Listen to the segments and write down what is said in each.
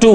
2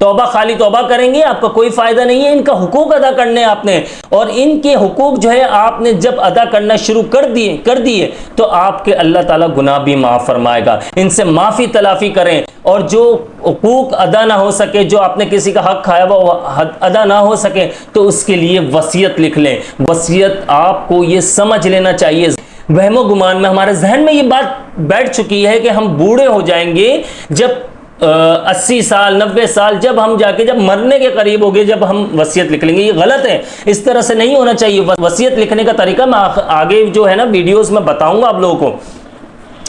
توبہ خالی توبہ کریں گے آپ کا کوئی فائدہ نہیں ہے. ان کا حقوق ادا کرنے آپ نے, اور ان کے حقوق جو ہے آپ نے جب ادا کرنا شروع کر دیے تو آپ کے اللہ تعالیٰ گناہ بھی معاف فرمائے گا. ان سے معافی تلافی کریں, اور جو حقوق ادا نہ ہو سکے, جو آپ نے کسی کا حق کھایا وہ ادا نہ ہو سکے, تو اس کے لیے وصیت لکھ لیں. وصیت آپ کو یہ سمجھ لینا چاہیے, وہم و گمان میں ہمارے ذہن میں یہ بات بیٹھ چکی ہے کہ ہم بوڑھے ہو جائیں گے جب 80 سال 90 سال, جب ہم جا کے جب مرنے کے قریب ہو گئے جب ہم وصیت لکھ لیں گے. یہ غلط ہے, اس طرح سے نہیں ہونا چاہیے. وصیت لکھنے کا طریقہ میں آگے جو ہے نا ویڈیوز میں بتاؤں گا آپ لوگوں کو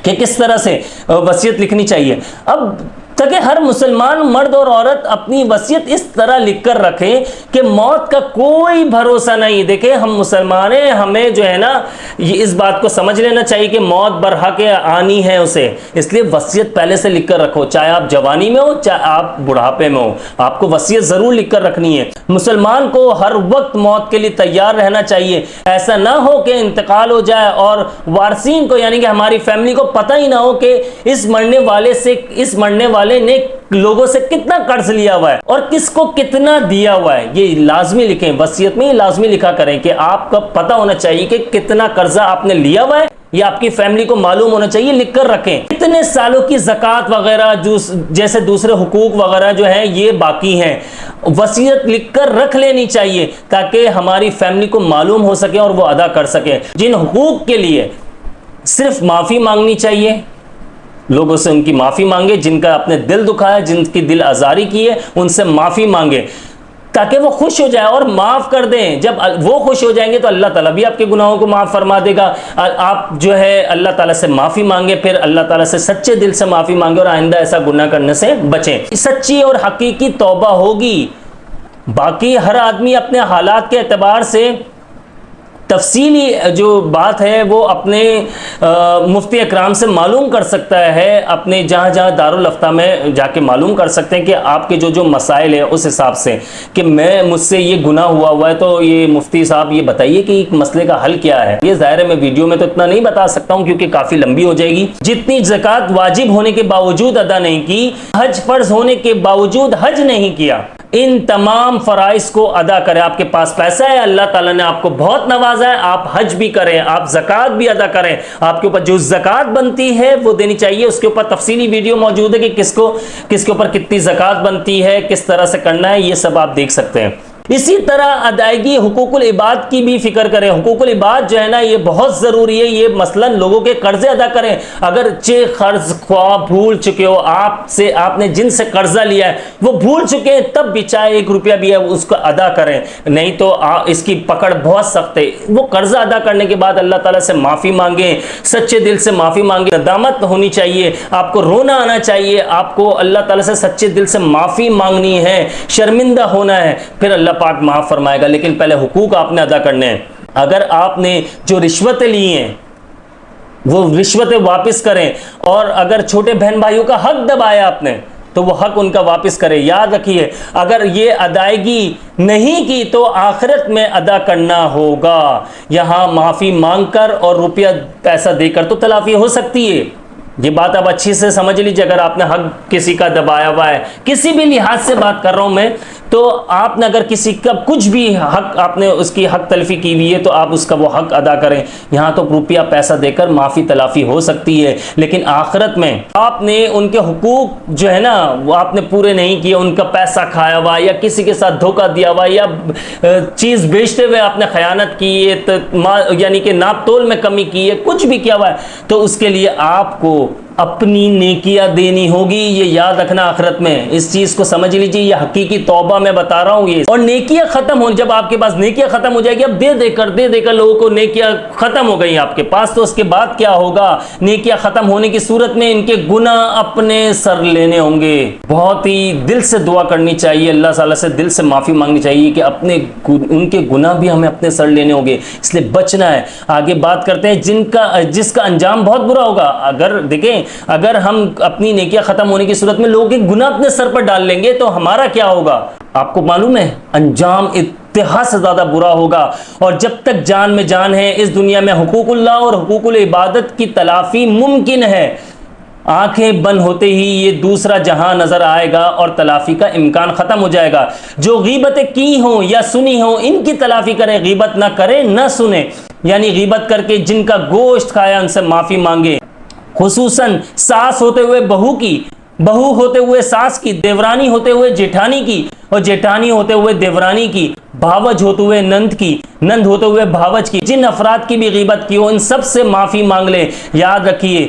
کہ کس طرح سے وصیت لکھنی چاہیے. اب تاکہ ہر مسلمان مرد اور عورت اپنی وصیت اس طرح لکھ کر رکھیں کہ موت کا کوئی بھروسہ نہیں. دیکھیں ہم مسلمان ہیں, ہمیں جو ہے نا یہ اس بات کو سمجھ لینا چاہیے کہ موت برحق آنی ہے اسے, اس لیے وصیت پہلے سے لکھ کر رکھو, چاہے آپ جوانی میں ہو چاہے آپ بڑھاپے میں ہو, آپ کو وصیت ضرور لکھ کر رکھنی ہے. مسلمان کو ہر وقت موت کے لیے تیار رہنا چاہیے. ایسا نہ ہو کہ انتقال ہو جائے اور وارثین کو یعنی کہ ہماری فیملی کو پتہ ہی نہ ہو کہ اس مرنے والے نے لوگوں سے کتنا قرض لیا ہوا ہے اور کس کو کتنا دیا ہوا ہے. یہ لازمی لکھیں, وصیت میں یہ لازمی لکھا کریں کہ آپ کا پتہ ہونا چاہیے کہ کتنا قرضہ آپ نے لیا ہوا ہے, یہ آپ کی فیملی کو معلوم ہونا چاہیے, لکھ کر رکھیں. اتنے سالوں کی زکوٰۃ وغیرہ جیسے دوسرے حقوق وغیرہ جو ہیں یہ باقی ہیں, وصیت لکھ کر رکھ لینی چاہیے تاکہ ہماری فیملی کو معلوم ہو سکے اور وہ ادا کر سکے. جن حقوق کے لیے صرف معافی مانگنی چاہیے, لوگوں سے ان کی معافی مانگے, جن کا اپنے دل دکھایا, جن کی دل آزاری کی ہے ان سے معافی مانگے تاکہ وہ خوش ہو جائے اور معاف کر دیں. جب وہ خوش ہو جائیں گے تو اللہ تعالیٰ بھی آپ کے گناہوں کو معاف فرما دے گا. آپ جو ہے اللہ تعالیٰ سے معافی مانگے, پھر اللہ تعالیٰ سے سچے دل سے معافی مانگے اور آئندہ ایسا گناہ کرنے سے بچیں. سچی اور حقیقی توبہ ہوگی. باقی ہر آدمی اپنے حالات کے اعتبار سے تفصیلی جو بات ہے وہ اپنے مفتی اکرام سے معلوم کر سکتا ہے, اپنے جہاں دارالفتہ میں جا کے معلوم کر سکتے ہیں کہ آپ کے جو مسائل ہیں اس حساب سے کہ مجھ سے یہ گناہ ہوا ہے تو یہ مفتی صاحب یہ بتائیے کہ ایک مسئلے کا حل کیا ہے. یہ ظاہر ہے میں ویڈیو میں تو اتنا نہیں بتا سکتا ہوں کیونکہ کافی لمبی ہو جائے گی. جتنی زکوٰۃ واجب ہونے کے باوجود ادا نہیں کی, حج فرض ہونے کے باوجود حج نہیں کیا, ان تمام فرائض کو ادا کریں. آپ کے پاس پیسہ ہے, اللہ تعالیٰ نے آپ کو بہت نوازا ہے, آپ حج بھی کریں, آپ زکوٰۃ بھی ادا کریں. آپ کے اوپر جو زکوٰۃ بنتی ہے وہ دینی چاہیے. اس کے اوپر تفصیلی ویڈیو موجود ہے کہ کس کے اوپر کتنی زکوٰۃ بنتی ہے, کس طرح سے کرنا ہے, یہ سب آپ دیکھ سکتے ہیں. اسی طرح ادائیگی حقوق العباد کی بھی فکر کریں. حقوق العباد جو ہے نا یہ بہت ضروری ہے. یہ مثلا لوگوں کے قرضے ادا کریں. اگر قرض خواہ بھول چکے ہو, آپ نے جن سے قرضہ لیا ہے وہ بھول چکے ہیں, تب بھی چاہے 1 روپیہ بھی ہے اس کو ادا کریں, نہیں تو اس کی پکڑ بہت سخت ہے. وہ قرضہ ادا کرنے کے بعد اللہ تعالیٰ سے معافی مانگیں, سچے دل سے معافی مانگیں. ندامت ہونی چاہیے, آپ کو رونا آنا چاہیے, آپ کو اللہ تعالیٰ سے سچے دل سے معافی مانگنی ہے, شرمندہ ہونا ہے, پھر اللہ پاک معاف فرمائے گا. لیکن پہلے حقوق آپ نے ادا کرنے ہیں. اگر آپ نے جو رشوتیں لی ہیں وہ رشوتیں واپس کریں, اور اگر چھوٹے بہن بھائیوں کا حق دبایا آپ نے تو وہ حق ان کا واپس کرے. یاد رکھیے اگر یہ ادائیگی نہیں کی تو آخرت میں ادا کرنا ہوگا. یہاں معافی مانگ کر اور روپیہ پیسہ دے کر تو تلافی ہو سکتی ہے. یہ بات آپ اچھی سے سمجھ لیجیے. اگر آپ نے حق کسی کا دبایا ہوا ہے, کسی بھی لحاظ سے بات کر رہا ہوں میں, تو آپ نے اگر کسی کا کچھ بھی حق, آپ نے اس کی حق تلفی کی ہوئی ہے تو آپ اس کا وہ حق ادا کریں. یہاں تو روپیہ پیسہ دے کر معافی تلافی ہو سکتی ہے, لیکن آخرت میں آپ نے ان کے حقوق جو ہے نا وہ آپ نے پورے نہیں کیے, ان کا پیسہ کھایا ہوا یا کسی کے ساتھ دھوکہ دیا ہوا یا چیز بیچتے ہوئے آپ نے خیانت کی ہے, یعنی کہ ناپ تول میں کمی کی ہے, کچھ بھی کیا ہوا ہے, تو اس کے لیے آپ کو اپنی نیکیاں دینی ہوگی. یہ یاد رکھنا آخرت میں, اس چیز کو سمجھ لیجیے. یہ حقیقی توبہ میں بتا رہا ہوں. یہ اور نیکیاں ختم ہو, جب آپ کے پاس نیکیاں ختم ہو جائے گی, اب دے دے کر لوگوں کو نیکیاں ختم ہو گئی آپ کے پاس, تو اس کے بعد کیا ہوگا؟ نیکیاں ختم ہونے کی صورت میں ان کے گناہ اپنے سر لینے ہوں گے. بہت ہی دل سے دعا کرنی چاہیے, اللہ تعالیٰ سے دل سے معافی مانگنی چاہیے کہ ان کے گناہ بھی ہمیں اپنے سر لینے ہوں گے, اس لیے بچنا ہے. آگے بات کرتے ہیں جس کا انجام بہت برا ہوگا. اگر دیکھیں اگر ہم اپنی نیکیاں ختم ہونے کی صورت میں لوگوں کے گناہ اپنے سر پر ڈال لیں گے تو ہمارا کیا ہوگا؟ آپ کو معلوم ہے انجام انتہا سے زیادہ برا ہوگا. اور جب تک جان میں جان ہے اس دنیا میں حقوق اللہ اور حقوق العبادت کی تلافی ممکن ہے. آنکھیں بند ہوتے ہی یہ دوسرا جہاں نظر آئے گا اور تلافی کا امکان ختم ہو جائے گا. جو غیبتیں کی ہوں یا سنی ہوں ان کی تلافی کریں, غیبت نہ کریں نہ سنیں. یعنی غیبت کر کے جن کا گوشت کھایا ان سے معافی مانگے, خصوصاً ساس ہوتے ہوئے بہو کی, بہو ہوتے ہوئے ساس کی, دیورانی ہوتے ہوئے جیٹھانی کی, اور جیٹھانی ہوتے ہوئے دیورانی کی, بھاوج ہوتے ہوئے نند کی, نند ہوتے ہوئے بھاوج کی. جن افراد کی بھی غیبت کی ہو ان سب سے معافی مانگ لیں. یاد رکھیے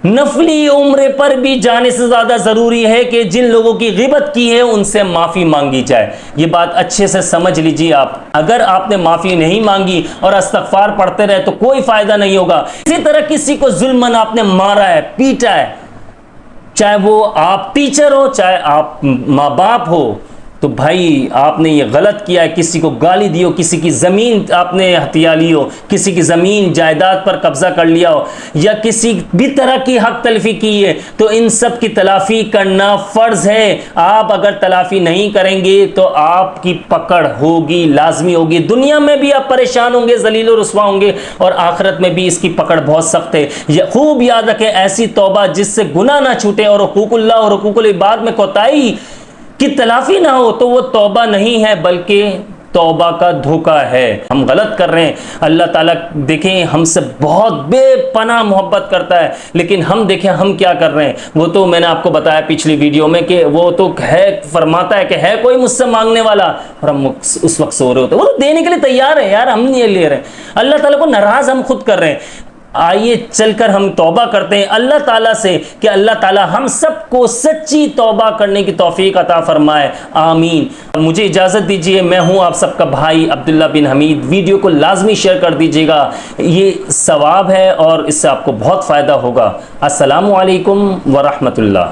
نفلی عمرے پر بھی جانے سے زیادہ ضروری ہے کہ جن لوگوں کی غیبت کی ہے ان سے معافی مانگی جائے. یہ بات اچھے سے سمجھ لیجیے آپ. اگر آپ نے معافی نہیں مانگی اور استغفار پڑھتے رہے تو کوئی فائدہ نہیں ہوگا. اسی طرح کسی کو ظلماً آپ نے مارا ہے, پیٹا ہے, چاہے وہ آپ ٹیچر ہو چاہے آپ ماں باپ ہو, تو بھائی آپ نے یہ غلط کیا ہے. کسی کو گالی دی ہو, کسی کی زمین آپ نے ہتھیا لی ہو, کسی کی زمین جائیداد پر قبضہ کر لیا ہو, یا کسی بھی طرح کی حق تلفی کی ہے, تو ان سب کی تلافی کرنا فرض ہے. آپ اگر تلافی نہیں کریں گے تو آپ کی پکڑ ہوگی, لازمی ہوگی. دنیا میں بھی آپ پریشان ہوں گے, ذلیل و رسوا ہوں گے, اور آخرت میں بھی اس کی پکڑ بہت سخت ہے. یہ خوب یاد رکھیں, ایسی توبہ جس سے گناہ نہ چھوٹے اور حقوق اللہ اور حقوق العباد میں کوتاہی کی تلافی نہ ہو, تو وہ توبہ نہیں ہے بلکہ توبہ کا دھوکہ ہے. ہم غلط کر رہے ہیں. اللہ تعالیٰ دیکھیں ہم سے بہت بے پناہ محبت کرتا ہے, لیکن ہم دیکھیں ہم کیا کر رہے ہیں. وہ تو میں نے آپ کو بتایا پچھلی ویڈیو میں کہ وہ تو ہے, فرماتا ہے کہ ہے کوئی مجھ سے مانگنے والا, اور ہم اس وقت سو رہے ہوتے ہیں. وہ تو دینے کے لیے تیار ہے یار, ہم نہیں لے رہے ہیں. اللہ تعالیٰ کو ناراض ہم خود کر رہے ہیں. آئیے چل کر ہم توبہ کرتے ہیں اللہ تعالیٰ سے کہ اللہ تعالیٰ ہم سب کو سچی توبہ کرنے کی توفیق عطا فرمائے. آمین. مجھے اجازت دیجیے, میں ہوں آپ سب کا بھائی عبداللہ بن حمید. ویڈیو کو لازمی شیئر کر دیجیے گا, یہ ثواب ہے اور اس سے آپ کو بہت فائدہ ہوگا. السلام علیکم ورحمۃ اللہ.